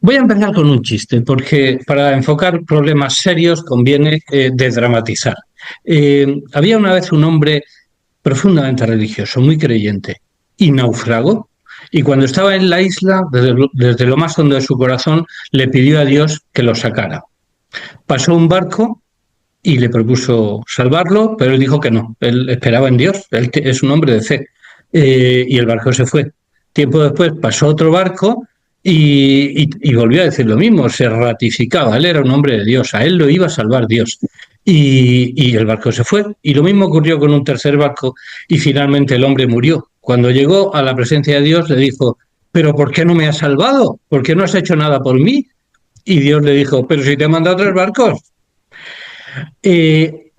Voy a empezar con un chiste, porque para enfocar problemas serios conviene desdramatizar. Había una vez un hombre profundamente religioso, muy creyente, y naufragó. Y cuando estaba en la isla, desde lo más hondo de su corazón, le pidió a Dios que lo sacara. Pasó un barco y le propuso salvarlo, pero él dijo que no. Él esperaba en Dios, es un hombre de fe. Y el barco se fue. Tiempo después pasó otro barco y volvió a decir lo mismo, se ratificaba. Él era un hombre de Dios, a él lo iba a salvar Dios. Y el barco se fue. Y lo mismo ocurrió con un tercer barco y finalmente el hombre murió. Cuando llegó a la presencia de Dios le dijo, ¿pero por qué no me has salvado? ¿Por qué no has hecho nada por mí? Y Dios le dijo, pero si te he mandado tres barcos.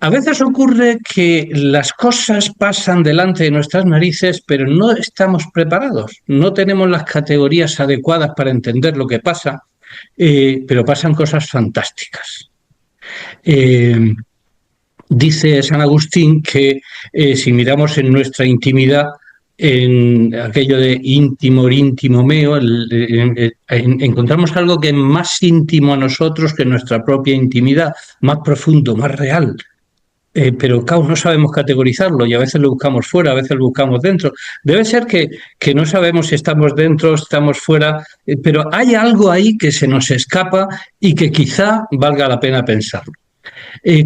A veces ocurre que las cosas pasan delante de nuestras narices, pero no estamos preparados, no tenemos las categorías adecuadas para entender lo que pasa, pero pasan cosas fantásticas. Eh, Dice San Agustín que si miramos en nuestra intimidad, en aquello de íntimo, íntimo meo, encontramos algo que es más íntimo a nosotros que nuestra propia intimidad, más profundo, más real. Pero claro, no sabemos categorizarlo y a veces lo buscamos fuera, a veces lo buscamos dentro. Debe ser que no sabemos si estamos dentro, estamos fuera, pero hay algo ahí que se nos escapa y que quizá valga la pena pensarlo.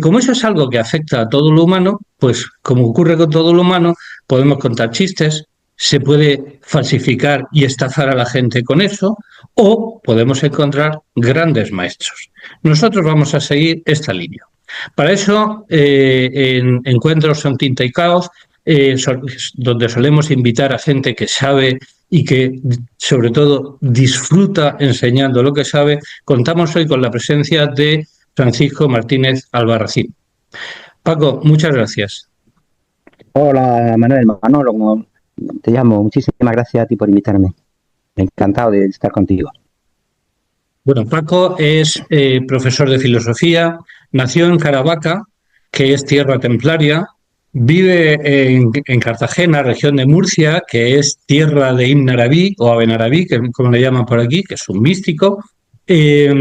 Como eso es algo que afecta a todo lo humano, pues como ocurre con todo lo humano, podemos contar chistes, se puede falsificar y estafar a la gente con eso, o podemos encontrar grandes maestros. Nosotros vamos a seguir esta línea. Para eso, en Encuentros son Tinta y Caos, donde solemos invitar a gente que sabe y que, sobre todo, disfruta enseñando lo que sabe, contamos hoy con la presencia de Francisco Martínez Albarracín. Paco, muchas gracias. Hola Manuel, Manolo, como te llamo, muchísimas gracias a ti por invitarme. Encantado de estar contigo. Bueno, Paco es profesor de filosofía, nació en Caravaca, que es tierra templaria, vive en Cartagena, región de Murcia, que es tierra de Ibn Arabi o Aben Arabi, que como le llaman por aquí, que es un místico. Eh,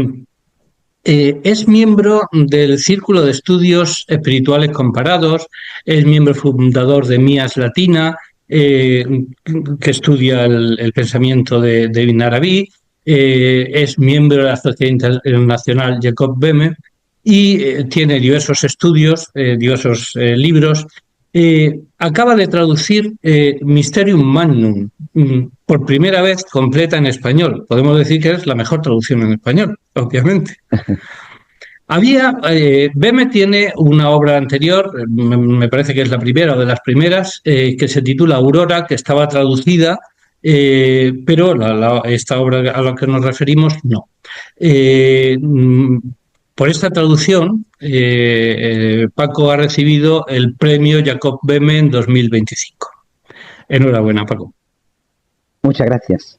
es miembro del Círculo de Estudios Espirituales Comparados, es miembro fundador de MIAS Latina, que estudia el pensamiento de Ibn Arabi, es miembro de la Sociedad Internacional Jacob Böhme y tiene diversos estudios, diversos libros. Acaba de traducir Mysterium Magnum, por primera vez completa en español. Podemos decir que es la mejor traducción en español, obviamente. Böhme tiene una obra anterior, me parece que es la primera o de las primeras, que se titula Aurora, que estaba traducida, pero esta obra a la que nos referimos no. Eh, por esta traducción, Paco ha recibido el premio Jacob Böhme en 2025. Enhorabuena, Paco. Muchas gracias.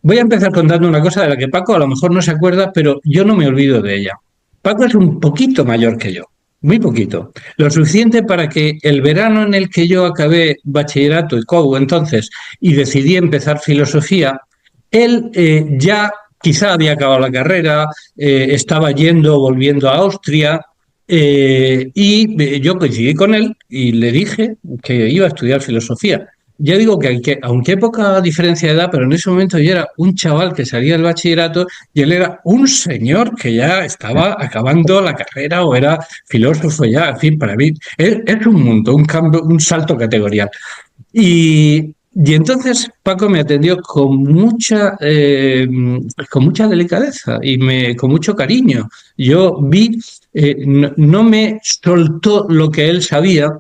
Voy a empezar contando una cosa de la que Paco a lo mejor no se acuerda, pero yo no me olvido de ella. Paco es un poquito mayor que yo, muy poquito. Lo suficiente para que el verano en el que yo acabé bachillerato y COU entonces y decidí empezar filosofía, él ya quizá había acabado la carrera, estaba volviendo a Austria, y yo coincidí con él y le dije que iba a estudiar filosofía. Ya digo que aunque hay poca diferencia de edad, pero en ese momento yo era un chaval que salía del bachillerato y él era un señor que ya estaba acabando la carrera o era filósofo ya, en fin, para mí es un mundo, un cambio, un salto categorial. Y entonces Paco me atendió con mucha delicadeza y con mucho cariño. Yo vi, no me soltó lo que él sabía,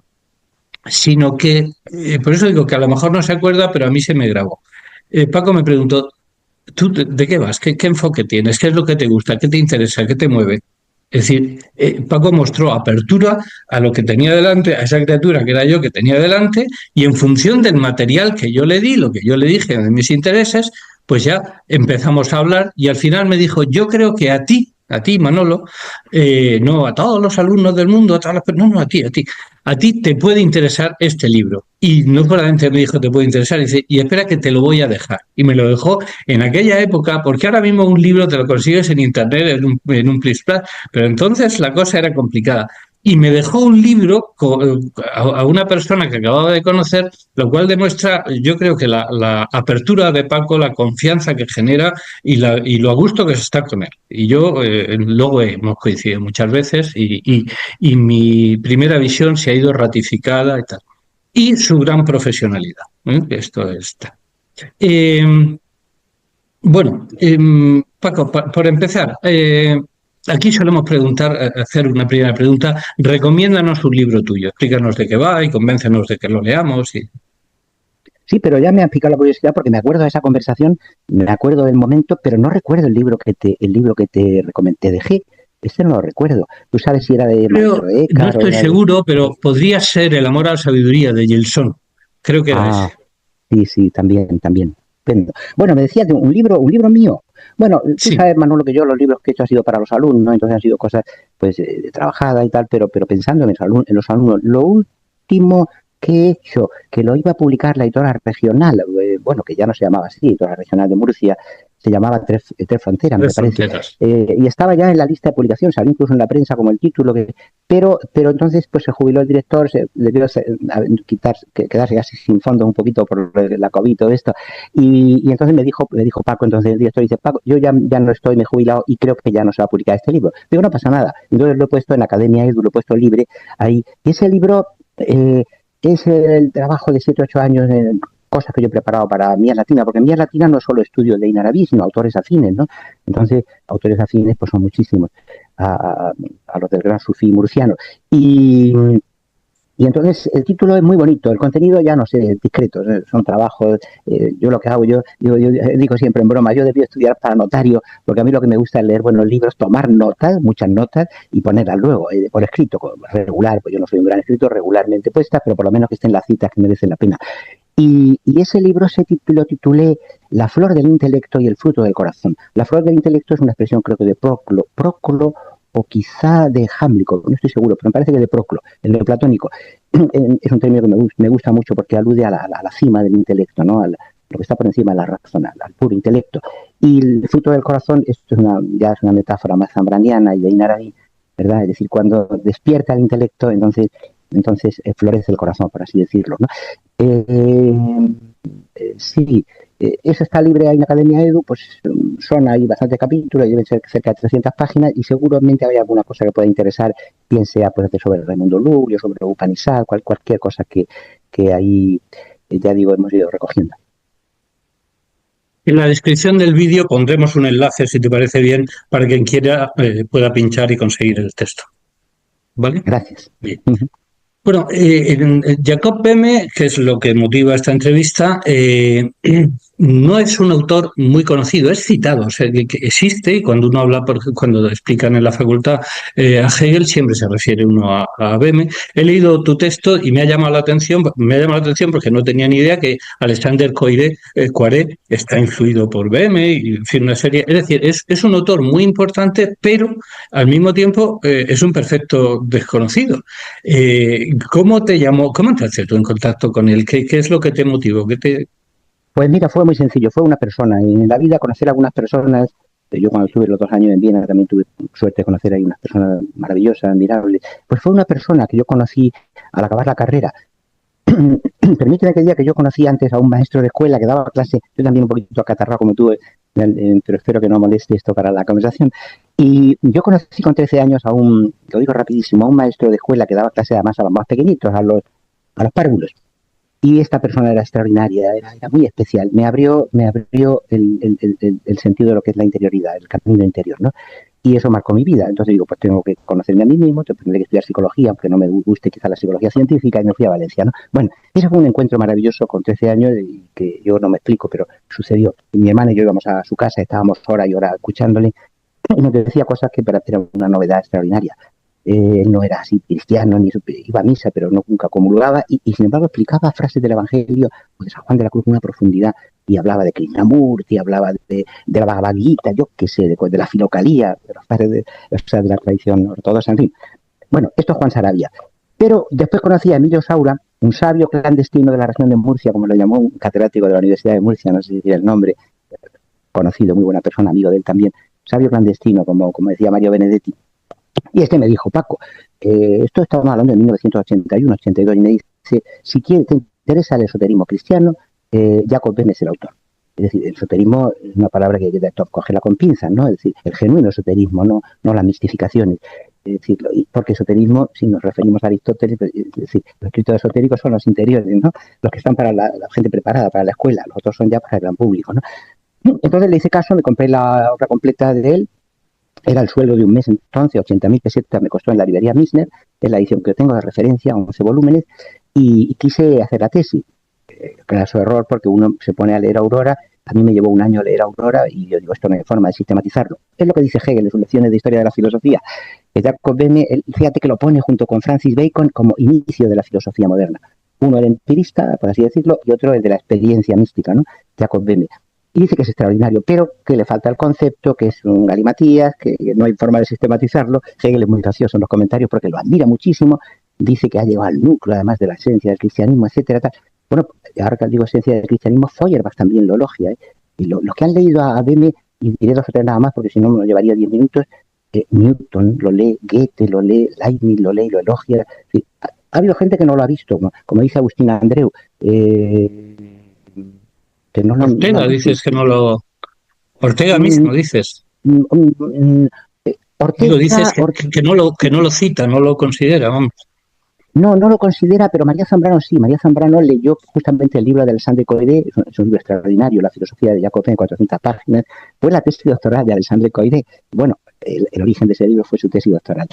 sino que, por eso digo que a lo mejor no se acuerda, pero a mí se me grabó. Paco me preguntó, ¿tú de qué vas? ¿Qué enfoque tienes? ¿Qué es lo que te gusta? ¿Qué te interesa? ¿Qué te mueve? Es decir, Paco mostró apertura a lo que tenía delante, a esa criatura que era yo que tenía delante, y en función del material que yo le di, lo que yo le dije de mis intereses, pues ya empezamos a hablar y al final me dijo, yo creo que a ti a ti, Manolo, no a todos los alumnos del mundo, a todas las personas, no, a ti, a ti. A ti te puede interesar este libro. Y no solamente me dijo te puede interesar, dice, y espera que te lo voy a dejar. Y me lo dejó en aquella época, porque ahora mismo un libro te lo consigues en internet, en un Plus Plus, pero entonces la cosa era complicada. Y me dejó un libro a una persona que acababa de conocer, lo cual demuestra, yo creo que la apertura de Paco, la confianza que genera y lo a gusto que se está con él. Y yo, luego hemos coincidido muchas veces y mi primera visión se ha ido ratificada y tal. Y su gran profesionalidad. Esto está. Eh, bueno, Paco, por empezar, aquí solemos preguntar, hacer una primera pregunta. Recomiéndanos un libro tuyo, explícanos de qué va y convéncenos de que lo leamos. Sí, pero ya me ha picado la curiosidad porque me acuerdo de esa conversación, me acuerdo del momento, pero no recuerdo el libro que te recomendé, dejé. Este no lo recuerdo. ¿Tú sabes si era de Creo, Maestro no Eckhart o estoy era de... seguro, pero podría ser El amor a la sabiduría de Gilson. Creo que era ese. Ah, sí, sí, también, también. Estupendo. Bueno, me decías de un libro mío. Bueno, tú Sí, sabes, Manolo, que yo los libros que he hecho han sido para los alumnos, ¿no? Entonces han sido cosas, pues, de trabajada y tal, pero pensando en los alumnos. Lo último que he hecho, que lo iba a publicar la editora regional, bueno, que ya no se llamaba así, editora regional de Murcia, se llamaba Tres Fronteras, de me parece, fronteras. y estaba ya en la lista de publicación, salió incluso en la prensa como el título, pero entonces pues se jubiló el director, debió quedarse casi sin fondos un poquito por la COVID y todo esto, y entonces me dijo Paco, entonces el director dice, Paco, yo ya no estoy, me he jubilado y creo que ya no se va a publicar este libro. Digo, no pasa nada. Entonces lo he puesto en Academia Edu, lo he puesto libre ahí. Y ese libro es el trabajo de 7 o 8 años en cosas que yo he preparado para Mías Latina, porque Mías Latina no es solo estudio de Inarabí, sino autores afines, ¿no? Entonces, autores afines pues son muchísimos a los del gran sufí murciano. Y entonces el título es muy bonito, el contenido ya no sé, discreto, son trabajos, yo lo que hago, yo digo siempre en broma, yo debí estudiar para notario, porque a mí lo que me gusta es leer buenos libros, tomar notas, muchas notas, y ponerlas luego, por escrito, regular, pues yo no soy un gran escritor, regularmente puestas, pero por lo menos que estén las citas que merecen la pena. Y ese libro lo titulé La flor del intelecto y el fruto del corazón. La flor del intelecto es una expresión creo que de Próclo o quizá de Jámblico, no estoy seguro, pero me parece que de Proclo, el neoplatónico. Es un término que me gusta mucho porque alude a la cima del intelecto, ¿no? Lo que está por encima de la razón, al puro intelecto. Y el fruto del corazón, esto ya es una metáfora más zambraniana y de Inaraí, ¿verdad? Es decir, cuando despierta el intelecto, entonces florece el corazón, por así decirlo, ¿no? Sí, eso está libre ahí en la Academia Edu, pues son ahí bastantes capítulos, deben ser cerca de 300 páginas y seguramente hay alguna cosa que pueda interesar, bien sea pues, sobre Raimundo Luglio, sobre Upanishad, cualquier cosa que ahí, ya digo, hemos ido recogiendo. En la descripción del vídeo pondremos un enlace, si te parece bien, para quien quiera pueda pinchar y conseguir el texto. ¿Vale? Gracias. Bien. Bueno, Jacob Böhme, que es lo que motiva esta entrevista, no es un autor muy conocido, es citado, o sea, que existe y cuando uno habla, cuando explican en la facultad a Hegel, siempre se refiere uno a Böhme. He leído tu texto y me ha llamado la atención porque no tenía ni idea que Alexander Coiré está influido por Böhme y en fin, una serie. Es decir, es un autor muy importante, pero al mismo tiempo es un perfecto desconocido. ¿Cómo te llamó? ¿Cómo entraste tú en contacto con él? ¿Qué es lo que te motivó? Pues mira, fue muy sencillo, fue una persona. En la vida conocer a algunas personas, yo cuando estuve los 2 años en Viena también tuve suerte de conocer a unas personas maravillosas, admirables. Pues fue una persona que yo conocí al acabar la carrera. Permíteme que diga que yo conocí antes a un maestro de escuela que daba clase, yo también un poquito acatarrado como tú, pero espero que no moleste esto para la conversación. Y yo conocí con 13 años lo digo rapidísimo, a un maestro de escuela que daba clase además a los más pequeñitos, a los párvulos. Y esta persona era extraordinaria, era muy especial. Me abrió el sentido de lo que es la interioridad, el camino interior, ¿no? Y eso marcó mi vida. Entonces digo, pues tengo que conocerme a mí mismo, tendré que estudiar psicología, aunque no me guste quizá la psicología científica, y me fui a Valencia, ¿no? Bueno, ese fue un encuentro maravilloso con 13 años y que yo no me explico, pero sucedió. Y mi hermana y yo íbamos a su casa, estábamos hora y hora escuchándole, y nos decía cosas que para era una novedad extraordinaria. él no era así cristiano, ni iba a misa, pero nunca comulgaba, y sin embargo explicaba frases del Evangelio pues, de San Juan de la Cruz con una profundidad, y hablaba de Krishnamurti, hablaba de la Bhagavad Gita, yo qué sé, de la filocalía, de los padres o sea, de la tradición ortodoxa, en fin. Bueno, esto es Juan Sarabia. Pero después conocí a Emilio Saura, un sabio clandestino de la región de Murcia, como lo llamó un catedrático de la Universidad de Murcia, no sé si decir el nombre, conocido, muy buena persona, amigo de él también, sabio clandestino, como decía Mario Benedetti. Y este me dijo, Paco, esto estamos hablando de 1981, 82, y me dice, si te interesa el esoterismo cristiano, Jacob Böhme es el autor. Es decir, el esoterismo es una palabra que hay que cogerla con pinzas, ¿no? Es decir, el genuino esoterismo, no las mistificaciones. Es decir, porque esoterismo, si nos referimos a Aristóteles, es decir, los escritos esotéricos son los interiores, ¿no? Los que están para la gente preparada, para la escuela, los otros son ya para el gran público, ¿no? Entonces le hice caso, me compré la obra completa de él, era el sueldo de un mes entonces, 80.000 pesetas me costó en la librería Missner, es la edición que tengo de referencia, 11 volúmenes, y quise hacer la tesis. Claro, error, porque uno se pone a leer Aurora, a mí me llevó un año leer Aurora, y yo digo, esto no hay forma de sistematizarlo. Es lo que dice Hegel en sus lecciones de historia de la filosofía. Jacob Böhme, fíjate que lo pone junto con Francis Bacon como inicio de la filosofía moderna. Uno el empirista, por así decirlo, y otro el de la experiencia mística, ¿no? Jacob Böhme. Y dice que es extraordinario, pero que le falta el concepto, que es un galimatías, que no hay forma de sistematizarlo. Hegel es muy gracioso en los comentarios porque lo admira muchísimo, dice que ha llegado al núcleo, además de la esencia del cristianismo, etcétera, tal. Bueno, ahora que digo esencia del cristianismo, Feuerbach también lo elogia, ¿eh? Y los que han leído a Böhme, y diré 2 o 3 nada más, porque si no me llevaría 10 minutos, Newton lo lee, Goethe lo lee, Leibniz lo lee y lo elogia. Sí, ha habido gente que no lo ha visto, como dice Agustín Andreu, que no Ortega, dices que no lo... Ortega mismo, dices. Ortega, dices que no lo cita, no lo considera, vamos. No lo considera, pero María Zambrano sí. María Zambrano leyó justamente el libro de Alexandre Coiré, es un libro extraordinario, La filosofía de Jacob Böhme, 400 páginas. Fue la tesis doctoral de Alexandre Coiré. Bueno, el origen de ese libro fue su tesis doctoral.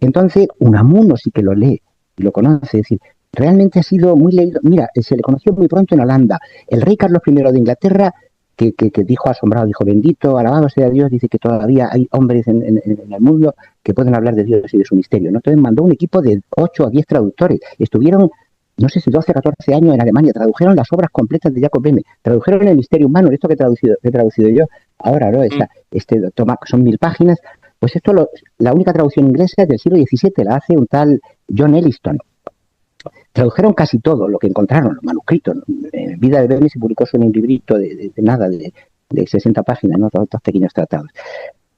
Entonces, Unamuno sí que lo lee y lo conoce, es decir, realmente ha sido muy leído. Mira, se le conoció muy pronto en Holanda. El rey Carlos I de Inglaterra, que dijo asombrado, dijo, bendito, alabado sea Dios, dice que todavía hay hombres en el mundo que pueden hablar de Dios y de su misterio, ¿no? Entonces mandó un equipo de 8 a 10 traductores. Estuvieron, no sé si 12 o 14 años en Alemania, tradujeron las obras completas de Jacob Böhme, tradujeron el misterio humano, esto que he traducido yo ahora, ¿no? Son 1000 páginas. Pues esto, la única traducción inglesa es del siglo XVII, la hace un tal John Elliston. Tradujeron casi todo lo que encontraron, los manuscritos. Vida de Böhme se publicó solo un librito de 60 páginas, ¿no? Todos pequeños tratados.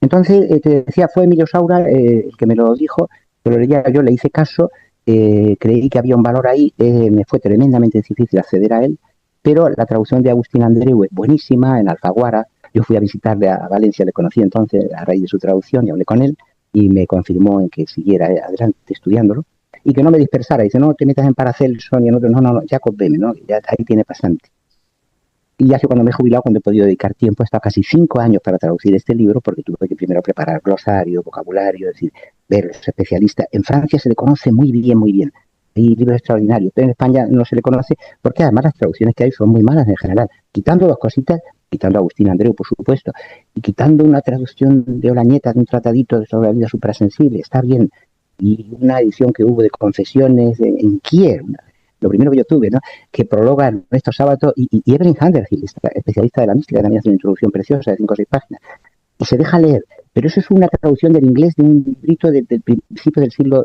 Entonces, te decía, fue Emilio Saura el que me lo dijo, pero yo le hice caso, creí que había un valor ahí, me fue tremendamente difícil acceder a él, pero la traducción de Agustín Andreu es buenísima, en Alfaguara. Yo fui a visitarle a Valencia, le conocí entonces a raíz de su traducción y hablé con él, y me confirmó en que siguiera adelante estudiándolo, y que no me dispersara. Dice, no te metas en Paracelso ni en otro, no, Jacob Böhme, ¿no? Ya ahí tiene bastante. Y ya cuando me he jubilado, cuando he podido dedicar tiempo, he estado casi 5 años para traducir este libro, porque tuve que primero preparar glosario, vocabulario, es decir, ver los especialistas. En Francia se le conoce muy bien, muy bien. Hay libros extraordinarios, pero en España no se le conoce, porque además las traducciones que hay son muy malas en general. Quitando 2 cositas, quitando a Agustín Andreu, por supuesto, y quitando una traducción de Olañeta de un tratadito sobre la vida suprasensible, está bien. Y una edición que hubo de Confesiones en Kiev, lo primero que yo tuve, ¿no? Que prologa Ernesto Sábato y Evelyn Underhill, especialista de la mística, también hace una introducción preciosa de 5 o 6 páginas. Y se deja leer, pero eso es una traducción del inglés de un librito del principio del siglo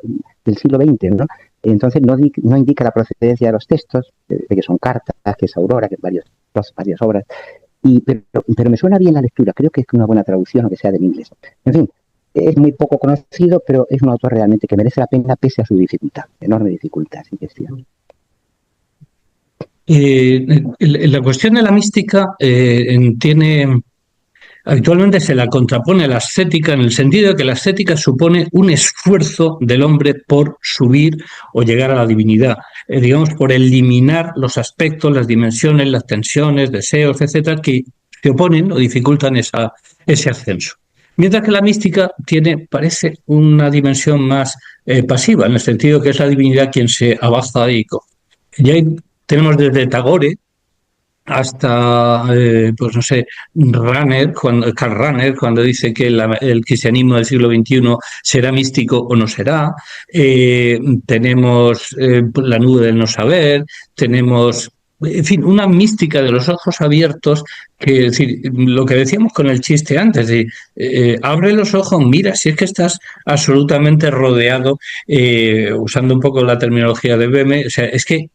XX, ¿no? Entonces no indica la procedencia de los textos, de que son cartas, que es Aurora, que es varias obras, pero me suena bien la lectura, creo que es una buena traducción, aunque sea del inglés. En fin, es muy poco conocido, pero es un autor realmente que merece la pena pese a su dificultad, enorme dificultad, sí que es cierto. La cuestión de la mística actualmente se la contrapone a la ascética, en el sentido de que la ascética supone un esfuerzo del hombre por subir o llegar a la divinidad, digamos, por eliminar los aspectos, las dimensiones, las tensiones, deseos, etcétera, que se oponen o dificultan ese ascenso. Mientras que la mística parece una dimensión más pasiva, en el sentido que es la divinidad quien se abaja y ya tenemos desde Tagore hasta, pues no sé, Karl Rahner, cuando dice que el cristianismo del siglo XXI será místico o no será. Tenemos la nube del no saber, tenemos, en fin, una mística de los ojos abiertos, que es decir, lo que decíamos con el chiste antes, abre los ojos, mira, si es que estás absolutamente rodeado, usando un poco la terminología de Beme, o sea, es que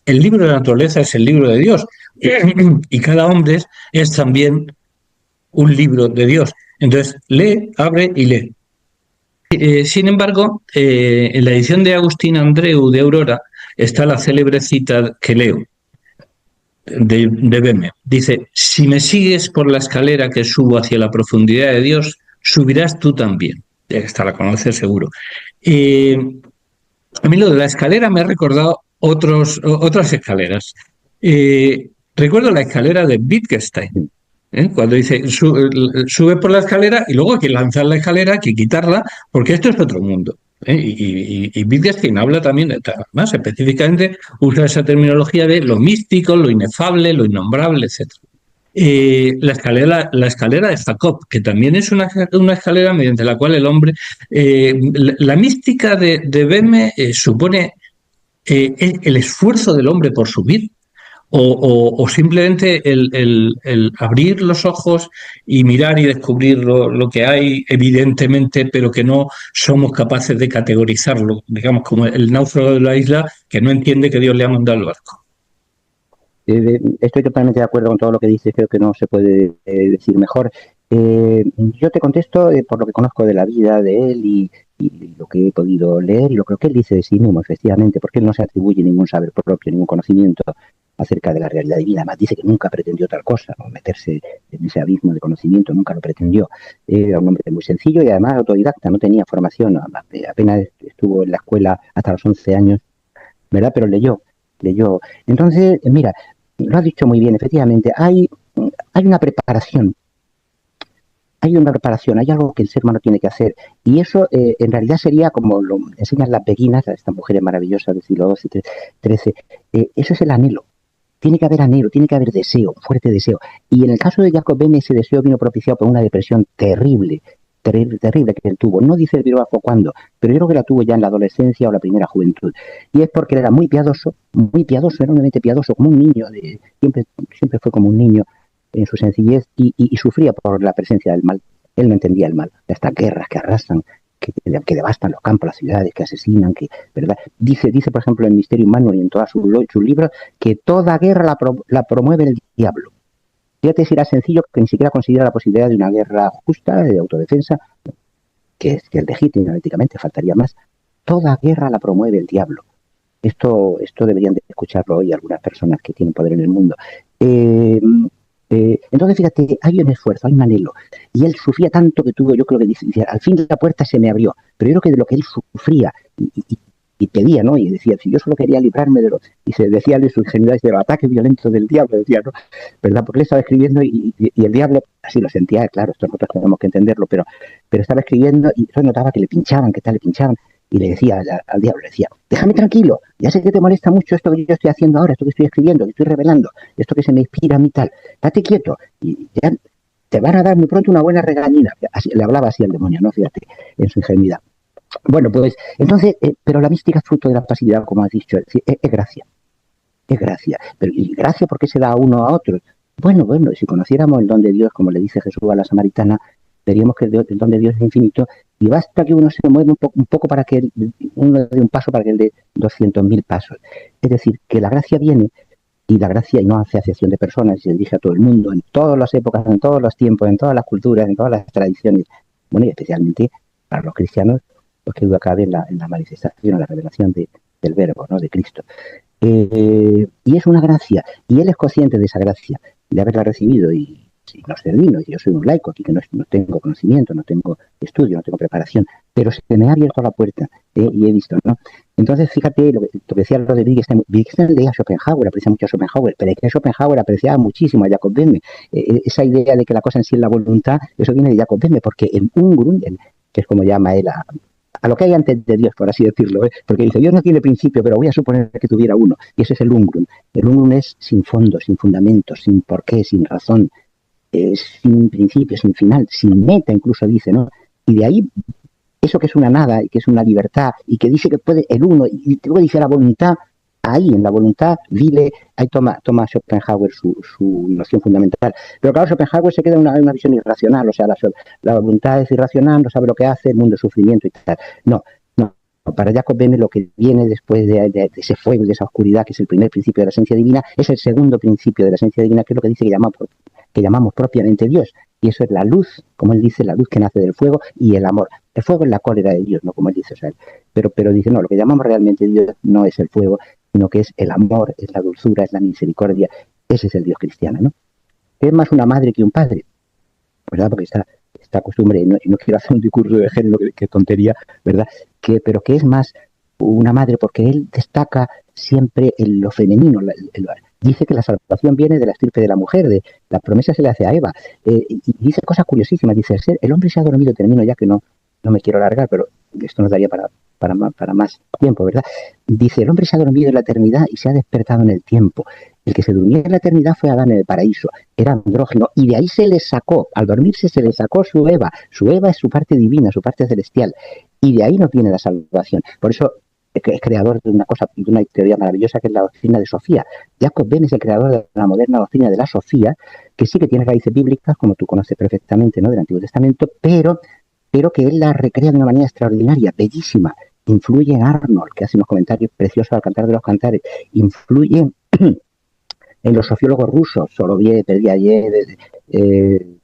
el libro de la naturaleza es el libro de Dios y cada hombre es también un libro de Dios. Entonces, lee, abre y lee. Sin embargo, en la edición de Agustín Andreu de Aurora está la célebre cita que leo de Beme. Dice, si me sigues por la escalera que subo hacia la profundidad de Dios, subirás tú también. Esta la conoces seguro. A mí lo de la escalera me ha recordado otras escaleras. Recuerdo la escalera de Wittgenstein, cuando dice sube por la escalera y luego hay que lanzar la escalera, hay que quitarla, porque esto es otro mundo. Y Wittgenstein habla también, más específicamente, usa esa terminología de lo místico, lo inefable, lo innombrable, etcétera. La escalera de Jacob, que también es una escalera mediante la cual el hombre. La mística de Beme supone el esfuerzo del hombre por subir, o simplemente el abrir los ojos y mirar y descubrir lo que hay, evidentemente, pero que no somos capaces de categorizarlo, digamos, como el náufrago de la isla que no entiende que Dios le ha mandado el barco. Estoy totalmente de acuerdo con todo lo que dices, creo que no se puede decir mejor. Yo te contesto por lo que conozco de la vida de él y lo que he podido leer y lo que él dice de sí mismo, efectivamente, porque él no se atribuye ningún saber propio, ningún conocimiento acerca de la realidad divina. Además, dice que nunca pretendió tal cosa, ¿no? Meterse en ese abismo de conocimiento, nunca lo pretendió. Era un hombre muy sencillo y además autodidacta, no tenía formación, apenas estuvo en la escuela hasta los 11 años, ¿verdad? Pero leyó. Entonces, mira, lo has dicho muy bien, efectivamente, hay una preparación. Hay algo que el ser humano tiene que hacer. Y eso en realidad sería como lo enseñan las beguinas, estas mujeres maravillosas del siglo XII, XIII. Eso es el anhelo. Tiene que haber anhelo, tiene que haber deseo, fuerte deseo. Y en el caso de Jacob Böhme, ese deseo vino propiciado por una depresión terrible que él tuvo. No dice el biógrafo cuándo, pero yo creo que la tuvo ya en la adolescencia o la primera juventud. Y es porque él era muy piadoso, enormemente piadoso, como un niño, siempre fue como un niño en su sencillez y sufría por la presencia del mal. Él no entendía el mal, de estas guerras que arrasan, que devastan los campos, las ciudades, que asesinan, ¿verdad? Dice, por ejemplo, en Misterio Humano y en todos sus libros, que toda guerra la promueve el diablo. Fíjate si era sencillo que ni siquiera considera la posibilidad de una guerra justa, de autodefensa, que es legítima, éticamente, faltaría más. Toda guerra la promueve el diablo. Esto deberían de escucharlo hoy algunas personas que tienen poder en el mundo. Entonces, fíjate, hay un esfuerzo, hay un anhelo. Y él sufría tanto que tuvo, yo creo que dice, al fin la puerta se me abrió. Pero yo creo que de lo que él sufría y pedía, ¿no? Y decía, si yo solo quería librarme de y se decía de su ingenuidad, de los ataques violentos del diablo, decía, ¿no? ¿Verdad? Porque él estaba escribiendo y el diablo, así lo sentía, claro, esto nosotros tenemos que entenderlo, pero estaba escribiendo y yo notaba que le pinchaban, y le decía al diablo, le decía, déjame tranquilo, ya sé que te molesta mucho esto que yo estoy haciendo ahora, esto que estoy escribiendo, que estoy revelando, esto que se me inspira a mí tal, date quieto, y ya te van a dar muy pronto una buena regañina. Así, le hablaba así al demonio, ¿no? Fíjate, en su ingenuidad. Bueno, pues, entonces, pero la mística es fruto de la pasividad, como has dicho, es gracia. Es gracia. Pero, ¿y gracia por qué se da a uno a otro? Bueno, si conociéramos el don de Dios, como le dice Jesús a la samaritana, veríamos que el don de Dios es infinito y basta que uno se mueva un poco para que uno dé un paso para que él dé 200.000 pasos. Es decir, que la gracia viene y la gracia no hace acepción de personas y se dirige a todo el mundo, en todas las épocas, en todos los tiempos, en todas las culturas, en todas las tradiciones. Bueno, y especialmente para los cristianos, pues que duda cabe en la manifestación, en la revelación del Verbo, ¿no? De Cristo. Y es una gracia, y él es consciente de esa gracia, de haberla recibido, y no ser digno, yo soy un laico aquí que no tengo conocimiento, no tengo estudio, no tengo preparación, pero se me ha abierto la puerta y he visto, ¿no? Entonces, fíjate lo que decía lo de Wittgenstein leía a Schopenhauer, aprecia mucho a Schopenhauer, pero es que Schopenhauer apreciaba muchísimo a Jacob Böhme. Esa idea de que la cosa en sí es la voluntad, eso viene de Jacob Böhme, porque en Ungrun, que es como llama él a a lo que hay antes de Dios, por así decirlo, ¿eh? Porque dice, Dios no tiene principio, pero voy a suponer que tuviera uno, y ese es el Umbrum. El Umbrum es sin fondo, sin fundamento, sin porqué, sin razón, sin principio, sin final, sin meta, incluso dice, ¿no? Y de ahí, eso que es una nada, y que es una libertad, y que dice que puede el uno, y luego dice la voluntad, ahí en la voluntad, ahí toma Schopenhauer su noción fundamental. Pero claro, Schopenhauer se queda en una visión irracional, o sea, la voluntad es irracional, no sabe lo que hace, el mundo es sufrimiento y tal. No, no. Para Jacob Böhme lo que viene después de ese fuego, de esa oscuridad, que es el primer principio de la esencia divina, es el segundo principio de la esencia divina, que es lo que dice que llamamos propiamente Dios. Y eso es la luz, como él dice, la luz que nace del fuego y el amor. El fuego es la cólera de Dios, no como él dice, o sea, pero dice, no, lo que llamamos realmente Dios no es el fuego, sino que es el amor, es la dulzura, es la misericordia. Ese es el Dios cristiano, ¿no? Es más una madre que un padre, ¿verdad? Porque esta costumbre, y no quiero hacer un discurso de género, que tontería, ¿verdad? Pero que es más una madre porque él destaca siempre en lo femenino. Dice que la salvación viene de la estirpe de la mujer, de la promesa se le hace a Eva. Y dice cosas curiosísimas, dice, el hombre se ha dormido, termino ya que no me quiero alargar, pero esto nos daría para más tiempo, ¿verdad? Dice, el hombre se ha dormido en la eternidad y se ha despertado en el tiempo. El que se durmió en la eternidad fue Adán en el paraíso, era andrógino, y de ahí se le sacó, al dormirse se le sacó su Eva es su parte divina, su parte celestial, y de ahí nos viene la salvación. Por eso es creador de una teoría maravillosa que es la doctrina de Sofía. Jacob Böhme es el creador de la moderna doctrina de la Sofía, que sí que tiene raíces bíblicas, como tú conoces perfectamente, ¿no?, del Antiguo Testamento, pero que él la recrea de una manera extraordinaria, bellísima. Influye en Arnold, que hace unos comentarios preciosos al Cantar de los Cantares, influye en los sociólogos rusos, Soloviev, Berdyaev, en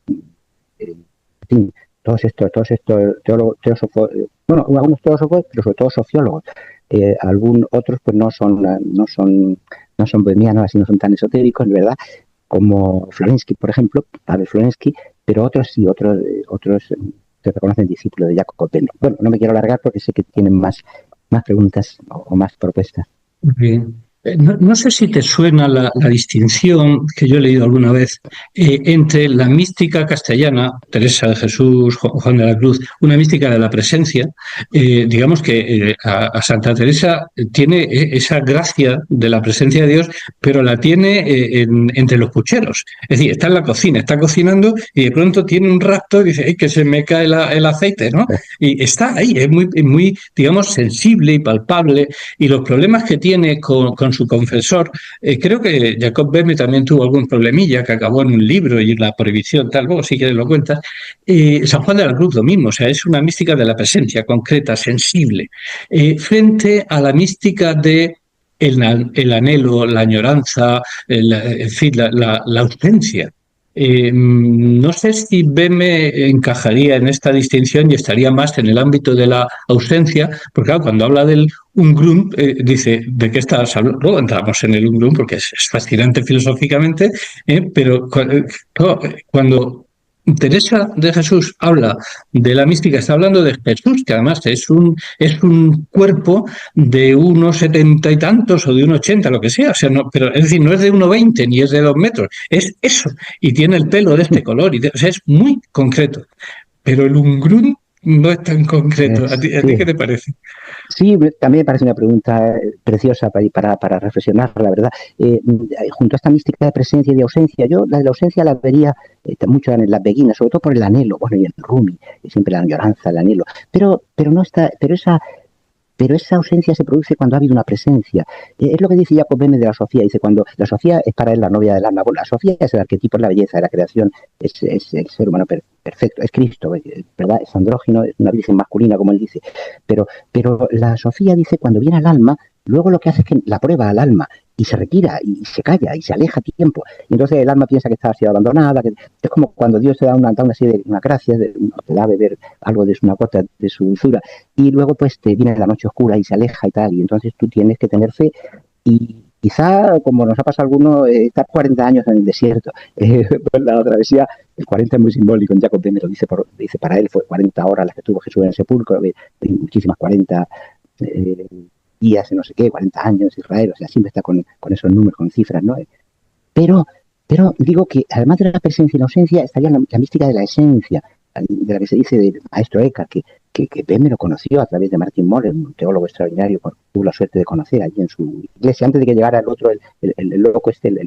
fin, todos estos teósofos, bueno, algunos teósofos, pero sobre todo sociólogos. Otros pues no son bohemianos, así no son tan esotéricos, ¿verdad? Como Florensky, por ejemplo, Pavel Florensky, pero otros sí, otros se reconocen discípulos de Jacob Böhme. Bueno, no me quiero alargar porque sé que tienen más preguntas o más propuestas. Bien. No sé si te suena la distinción que yo he leído alguna vez entre la mística castellana, Teresa de Jesús, Juan de la Cruz, una mística de la presencia. Digamos que a Santa Teresa tiene esa gracia de la presencia de Dios, pero la tiene entre los pucheros. Es decir, está en la cocina, está cocinando y de pronto tiene un rapto y dice, ¡ay, que se me cae el aceite!, ¿no? Y está ahí, es muy, digamos, sensible y palpable. Y los problemas que tiene con su confesor, creo que Jacob Böhme también tuvo algún problemilla que acabó en un libro y la prohibición, tal, luego si quieres lo cuentas. San Juan de la Cruz lo mismo, o sea, es una mística de la presencia concreta, sensible, frente a la mística de el anhelo, la añoranza, en fin, la ausencia. No sé si Böhme encajaría en esta distinción y estaría más en el ámbito de la ausencia, porque claro, cuando habla del Ungrum, dice, ¿de qué estás hablando? Luego entramos en el Ungrum porque es fascinante filosóficamente, pero cuando Teresa de Jesús habla de la mística, está hablando de Jesús, que además es un cuerpo de unos 70 y tantos o de 1,80, lo que sea, pero es decir, no es de 1,20 ni es de 2 metros, es eso, y tiene el pelo de este color, o sea, es muy concreto, pero el Ungrum no es tan concreto. ¿A ti qué te parece? Sí, también me parece una pregunta preciosa para reflexionar, la verdad. Junto a esta mística de presencia y de ausencia, yo la de la ausencia la vería mucho en las beguinas, sobre todo por el anhelo, bueno, y en Rumi, siempre la añoranza, el anhelo, pero esa ausencia se produce cuando ha habido una presencia. Es lo que dice Jacob Böhme de la Sofía. Dice, cuando la Sofía es para él la novia del alma. Bueno, la Sofía es el arquetipo, es la belleza de la creación, es el ser humano perfecto, es Cristo, ¿verdad? Es andrógino, es una virgen masculina, como él dice. Pero la Sofía dice, cuando viene al alma, luego lo que hace es que la prueba al alma y se retira y se calla y se aleja a tiempo. Y entonces el alma piensa que está así abandonada. Es como cuando Dios te da una serie de una gracia, te da a beber algo de una gota de su dulzura, y luego pues te viene la noche oscura y se aleja y tal, y entonces tú tienes que tener fe y quizá, como nos ha pasado a algunos, estar 40 años en el desierto. Pues la travesía, el 40 es muy simbólico, en Jacob Böhme lo dice, para él fue 40 horas las que tuvo Jesús en el sepulcro, muchísimas 40 días, no sé qué, 40 años Israel, o sea, siempre está con esos números, con cifras, ¿no? Pero digo que además de la presencia y la ausencia estaría la mística de la esencia, de la que se dice del maestro Eckhart, que Bem me lo conoció a través de Martin Moller, un teólogo extraordinario que tuvo la suerte de conocer allí en su iglesia, antes de que llegara el otro, el loco este, el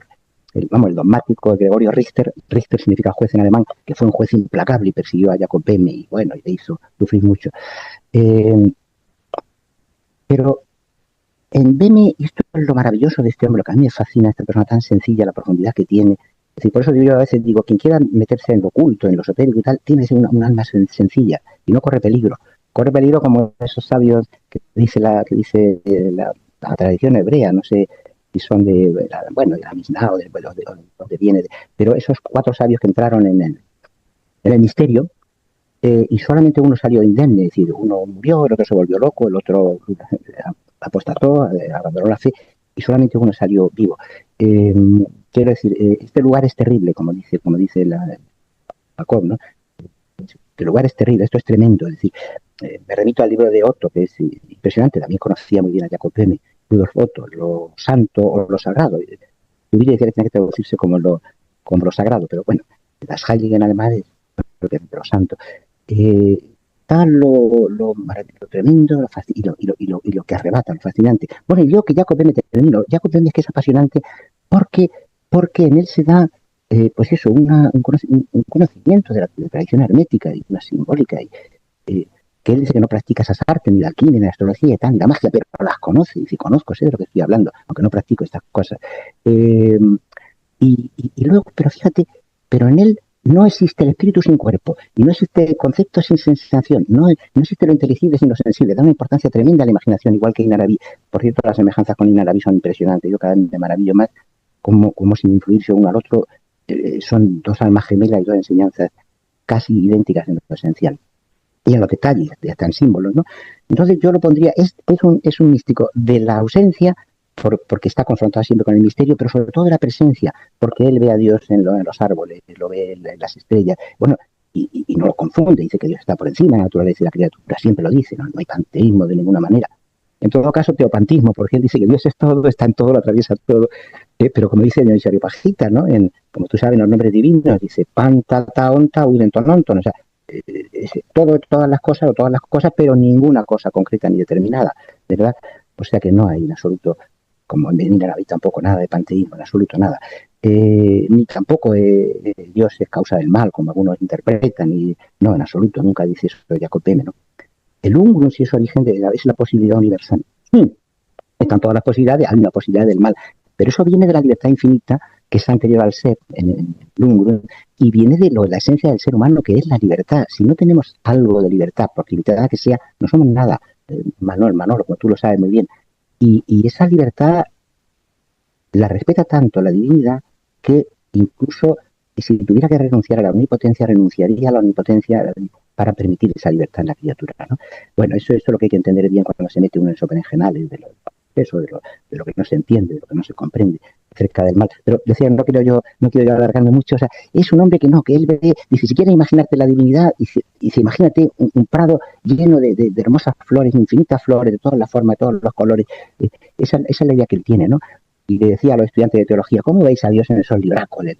dogmático Gregorio Richter. Richter significa juez en alemán, que fue un juez implacable y persiguió a Jacob Bem y bueno, y le hizo sufrir mucho. Pero en Bem, esto es lo maravilloso de este hombre, lo que a mí me fascina, esta persona tan sencilla, la profundidad que tiene. Es decir, por eso yo a veces digo, quien quiera meterse en lo oculto, en lo esotérico y tal, tiene que ser un alma sencilla y no corre peligro. Corre peligro como esos sabios que dice la tradición hebrea, no sé si son de la Mishnah o de donde viene, pero esos 4 sabios que entraron en el misterio, y solamente uno salió indemne, es decir, uno murió, el otro se volvió loco, el otro apostató, abandonó la fe, y solamente uno salió vivo. Quiero decir, este lugar es terrible, como dice Jacob, ¿no? Este lugar es terrible, esto es tremendo. Es decir, me remito al libro de Otto, que es impresionante, también conocía muy bien a Jacob Böhme, Rudolf Otto, lo santo o lo sagrado. Yo diría que tiene que traducirse como lo sagrado, pero bueno, las Heiligen en alemán es lo santo. Está lo tremendo y lo que arrebata, lo fascinante. Bueno, y yo que Jacob Böhme termino, Jacob Böhme es que es apasionante porque en él se da pues eso, un conocimiento de la tradición hermética y una simbólica, que él dice que no practica esas artes, ni la alquimia, ni la astrología y tal, ni la magia, pero las conoce, y si conozco, sé de lo que estoy hablando, aunque no practico estas cosas. Y luego, pero fíjate, pero en él no existe el espíritu sin cuerpo, y no existe el concepto sin sensación, no existe lo inteligible sin lo sensible, da una importancia tremenda a la imaginación, igual que Inarabi. Por cierto, las semejanzas con Inarabi son impresionantes, yo cada vez me maravillo más, como sin influirse uno al otro, son 2 almas gemelas y 2 enseñanzas casi idénticas en lo esencial. Y en los detalles, hasta en símbolos, ¿no? Entonces yo lo pondría, es un místico de la ausencia, porque está confrontado siempre con el misterio, pero sobre todo de la presencia, porque él ve a Dios en los árboles, lo ve en las estrellas, bueno, y no lo confunde, dice que Dios está por encima de la naturaleza y la criatura, siempre lo dice, no hay panteísmo de ninguna manera. En todo caso, teopantismo, porque él dice que Dios es todo, está en todo, lo atraviesa todo, pero como dice el Dionisio Pajita, ¿no? Como tú sabes, en los nombres divinos, dice pan, ta, ta, onta, uidenton, onton, o sea, todas las cosas, pero ninguna cosa concreta ni determinada, ¿verdad? O sea que no hay en absoluto, como en Inarabi tampoco nada de panteísmo, en absoluto nada. Ni tampoco Dios es causa del mal, como algunos interpretan, no, en absoluto, nunca dice eso Jacob Böhme, ¿no? El Ungrun, si es origen es la posibilidad universal. Están todas las posibilidades, hay una posibilidad del mal, pero eso viene de la libertad infinita que es anterior al ser en el Ungrun, y viene de la esencia del ser humano, que es la libertad. Si no tenemos algo de libertad, por limitada que sea, no somos nada. Manolo, como tú lo sabes muy bien. Y esa libertad la respeta tanto la divinidad que incluso si tuviera que renunciar a la omnipotencia, renunciaría a la omnipotencia para permitir esa libertad en la criatura, ¿no? Bueno, eso es lo que hay que entender bien cuando se mete uno en esos berenjenales de lo que no se entiende, de lo que no se comprende acerca del mal. Pero decía, no quiero yo alargarme mucho, o sea, es un hombre que él ve, dice, si quieres imaginarte la divinidad, dice imagínate un prado lleno de hermosas flores, infinitas flores, de todas las formas, de todos los colores. Esa es la idea que él tiene, ¿no? Y le decía a los estudiantes de teología, ¿cómo veis a Dios en esos libráculos?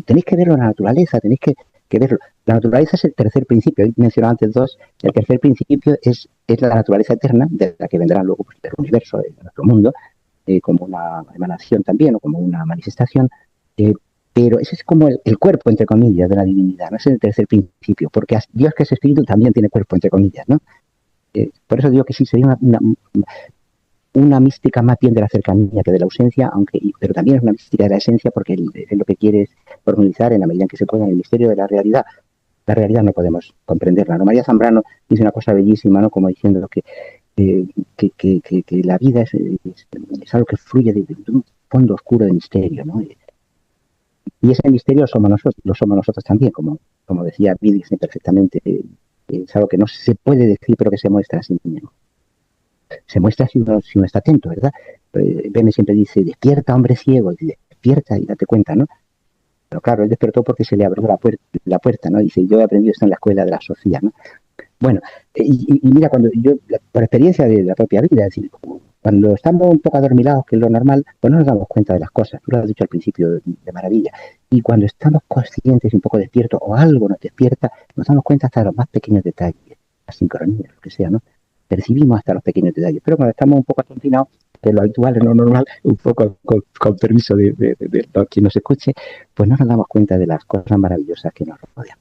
Tenéis que verlo en la naturaleza, tenéis que verlo. La naturaleza es el tercer principio, he mencionado antes 2, el tercer principio es la naturaleza eterna, de la que vendrá luego pues, el universo, nuestro mundo, como una emanación también, o como una manifestación, pero ese es como el cuerpo, entre comillas, de la divinidad, no es el tercer principio, porque Dios, que es espíritu, también tiene cuerpo, entre comillas, ¿no? Por eso digo que sí, sería una mística más bien de la cercanía que de la ausencia, pero también es una mística de la esencia, porque él lo que quiere es profundizar en la medida en que se pueda en el misterio de la realidad. La realidad no podemos comprenderla, ¿no? María Zambrano dice una cosa bellísima, ¿no? Como diciendo que la vida es algo que fluye de un fondo oscuro de misterio, ¿no? Y ese misterio lo somos nosotros también, como decía Wittgenstein perfectamente, es algo que no se puede decir, pero que se muestra a sí mismo. Se muestra si uno está atento, ¿verdad? Böhme siempre dice, despierta, hombre ciego, y despierta y date cuenta, ¿no? Pero claro, él despertó porque se le abrió la puerta, ¿no? Dice, yo he aprendido esto en la escuela de la Sofía, ¿no? Bueno, y mira, cuando por experiencia de la propia vida, es decir, cuando estamos un poco adormilados, que es lo normal, pues no nos damos cuenta de las cosas. Tú lo has dicho al principio de maravilla. Y cuando estamos conscientes y un poco despiertos, o algo nos despierta, nos damos cuenta hasta de los más pequeños detalles. sincronía, lo que sea, ¿no? Percibimos hasta los pequeños detalles, pero cuando estamos un poco atontinados, que es lo habitual, es lo normal, un poco con permiso de quien nos escuche, pues no nos damos cuenta de las cosas maravillosas que nos rodean.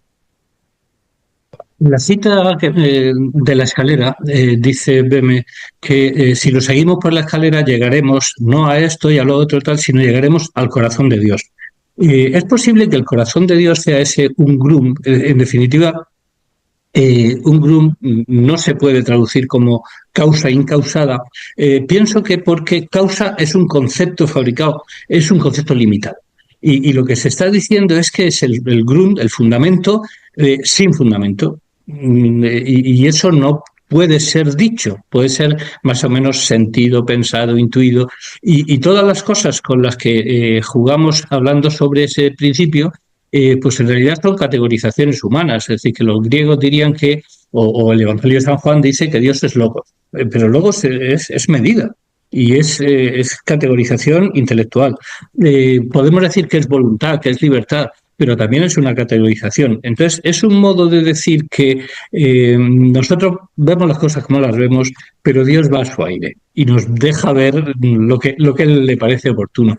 La cita de la escalera dice Beme que si lo seguimos por la escalera llegaremos no a esto y a lo otro tal, sino llegaremos al corazón de Dios. Es posible que el corazón de Dios sea ese Ungrum, en definitiva. Ungrum no se puede traducir como causa incausada. Pienso que porque causa es un concepto fabricado, es un concepto limitado. Y lo que se está diciendo es que es el Grund, el fundamento, sin fundamento. Y eso no puede ser dicho, puede ser más o menos sentido, pensado, intuido. Y todas las cosas con las que jugamos hablando sobre ese principio pues en realidad son categorizaciones humanas, es decir, que los griegos dirían que, o el Evangelio de San Juan dice que Dios es logos, pero logos es medida y es categorización intelectual. Podemos decir que es voluntad, que es libertad, pero también es una categorización. Entonces, es un modo de decir que nosotros vemos las cosas como las vemos, pero Dios va a su aire y nos deja ver lo que le parece oportuno.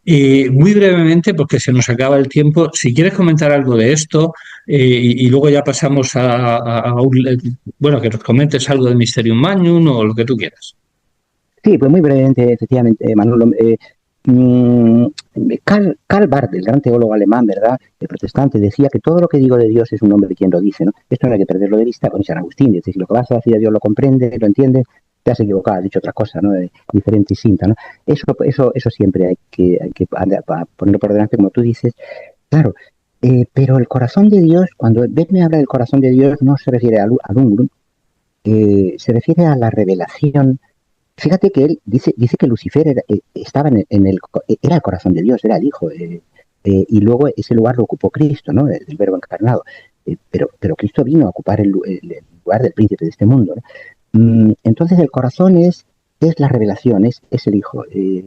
Muy brevemente, porque se nos acaba el tiempo, si quieres comentar algo de esto y luego ya pasamos bueno, que nos comentes algo de Mysterium Magnum o lo que tú quieras. Sí, pues muy brevemente, efectivamente, Manolo. Karl Barth, el gran teólogo alemán, ¿verdad?, el protestante, decía que todo lo que digo de Dios es un hombre quien lo dice, ¿no? Esto no hay que perderlo de vista con San Agustín. Dice, si lo que vas a decir a Dios lo comprende, lo entiende, te has equivocado, has dicho otra cosa, ¿no? Diferente y distinta, ¿no? Eso siempre hay que ponerlo por delante, como tú dices. Claro, pero el corazón de Dios, cuando Bethme habla del corazón de Dios, no se refiere al Ungrum, se refiere a la revelación. Fíjate que él dice que Lucifer estaba era el corazón de Dios, era el Hijo, y luego ese lugar lo ocupó Cristo, ¿no? El Verbo encarnado. Pero Cristo vino a ocupar el lugar del príncipe de este mundo, ¿no? Entonces el corazón es la revelación, es el Hijo,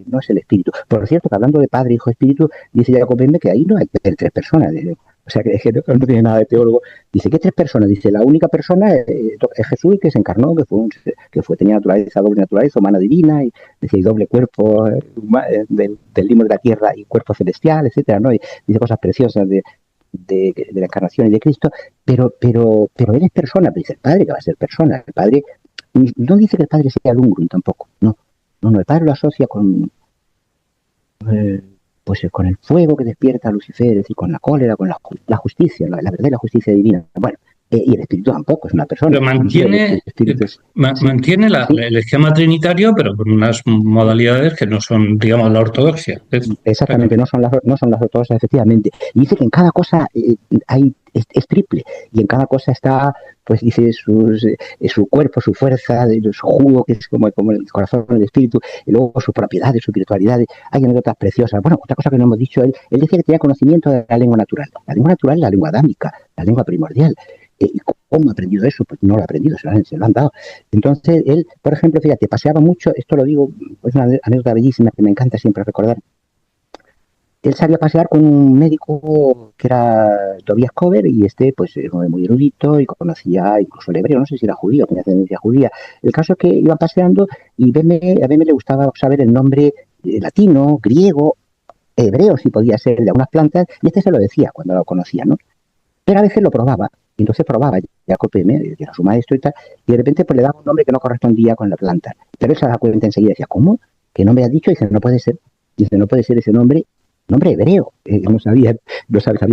no es el Espíritu. Por cierto, que hablando de Padre, Hijo, Espíritu, dice Jacob Bemme que ahí no hay tres personas. O sea, que no tiene nada de teólogo. Dice, ¿qué tres personas? Dice, la única persona es Jesús, que se encarnó, tenía naturaleza, doble naturaleza, humana divina, y decía, y doble cuerpo del limbo de la tierra y cuerpo celestial, etcétera, ¿no? Y dice cosas preciosas de la encarnación y de Cristo, pero él es persona, pero dice el Padre que va a ser persona. El Padre no dice que el Padre sea el Ungrum tampoco, no, el Padre lo asocia con con el fuego que despierta a Lucifer, es decir, con la cólera, con la justicia, la verdad y la justicia divina. Bueno, y el Espíritu tampoco es una persona. Pero mantiene el esquema trinitario, pero con unas modalidades que no son, digamos, la ortodoxia. Exactamente, no son las ortodoxas, efectivamente. Y dice que en cada cosa es triple, y en cada cosa está, pues dice, su cuerpo, su fuerza, su jugo, que es como el corazón, el espíritu, y luego sus propiedades, su espiritualidad. Hay anécdotas preciosas. Bueno, otra cosa que no hemos dicho, él decía que tenía conocimiento de la lengua natural. La lengua natural es la lengua adámica, la lengua primordial. ¿Y cómo ha aprendido eso? Pues no lo ha aprendido, se lo han dado. Entonces, él, por ejemplo, fíjate, paseaba mucho, esto lo digo, es una anécdota bellísima que me encanta siempre recordar. Él salía a pasear con un médico que era Tobias Cover, y pues era muy erudito y conocía incluso el hebreo, no sé si era judío, tenía ascendencia judía. El caso es que iban paseando y a Bemme le gustaba saber el nombre latino, griego, hebreo, si podía ser, de algunas plantas, y se lo decía cuando lo conocía, ¿no? Pero a veces lo probaba, y entonces probaba Jacob Bemme, que era su maestro y tal, y de repente pues le daba un nombre que no correspondía con la planta. Pero él se daba cuenta enseguida y decía, ¿cómo? ¿Qué nombre has dicho? Y dice, no puede ser. Dice, no puede ser ese nombre hebreo. No sabía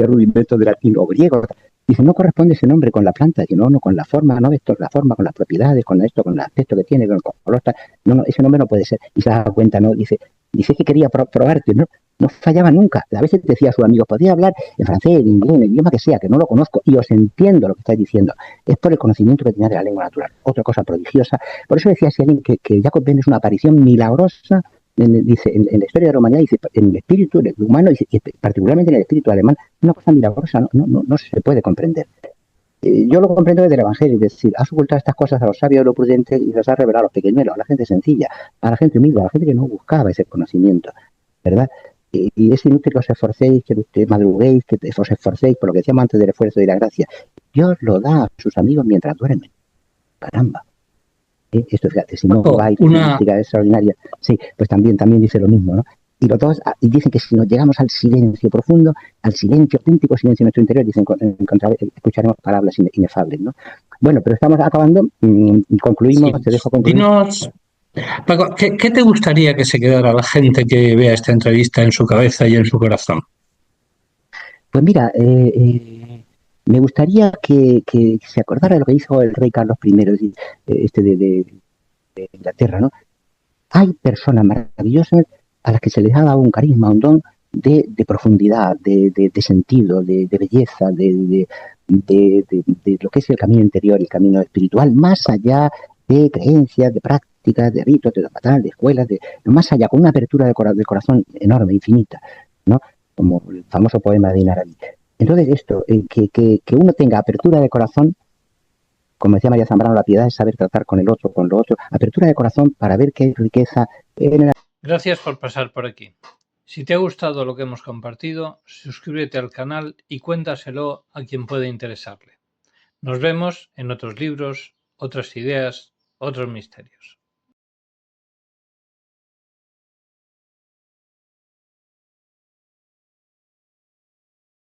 rudimentos de latín o griego. Dice, no corresponde ese nombre con la planta, sino no con la forma, no esto, la forma, con las propiedades, con esto, con el aspecto que tiene, con el color. No, ese nombre no puede ser. Y se daba cuenta, ¿no? Dice que quería probarte, ¿no? No fallaba nunca. A veces decía a sus amigos, podría hablar en francés, en inglés, en el idioma que sea, que no lo conozco, y os entiendo lo que estáis diciendo. Es por el conocimiento que tenía de la lengua natural. Otra cosa prodigiosa. Por eso decía alguien que Jacob Bemme es una aparición milagrosa, dice, en la historia de la humanidad, dice, en el espíritu, en el humano, y particularmente en el espíritu alemán, una cosa milagrosa, no se puede comprender. Yo lo comprendo desde el Evangelio, es decir, has ocultado estas cosas a los sabios, a los prudentes, y los has revelado a los pequeñuelos, a la gente sencilla, a la gente humilde, a la gente que no buscaba ese conocimiento, ¿verdad? Y es inútil que os esforcéis, que madruguéis, que os esforcéis, por lo que decíamos antes del esfuerzo y la gracia. Dios lo da a sus amigos mientras duermen. caramba. Esto, fíjate, Simón Paco, Weil, que es una investigadora extraordinaria, sí, pues también dice lo mismo, ¿no? Y los dos dicen que si nos llegamos al silencio profundo, al silencio, auténtico silencio en nuestro interior, dicen, escucharemos palabras inefables, ¿no? Bueno, pero estamos acabando, concluimos, sí. te dejo concluir. Dinos, Paco, ¿qué te gustaría que se quedara la gente que vea esta entrevista en su cabeza y en su corazón? Pues mira, me gustaría que se acordara de lo que dijo el rey Carlos I, es decir, de Inglaterra, ¿no? Hay personas maravillosas a las que se les ha dado un carisma, un don de profundidad, de sentido, de belleza, de lo que es el camino interior, el camino espiritual, más allá de creencias, de prácticas, de ritos, de dogmatas, de escuelas, más allá, con una apertura del corazón enorme, infinita, ¿no? Como el famoso poema de Inarabi. Entonces, esto, que uno tenga apertura de corazón, como decía María Zambrano, la piedad es saber tratar con el otro, con lo otro, apertura de corazón para ver qué riqueza en el... Gracias por pasar por aquí. Si te ha gustado lo que hemos compartido, suscríbete al canal y cuéntaselo a quien pueda interesarle. Nos vemos en otros libros, otras ideas, otros misterios.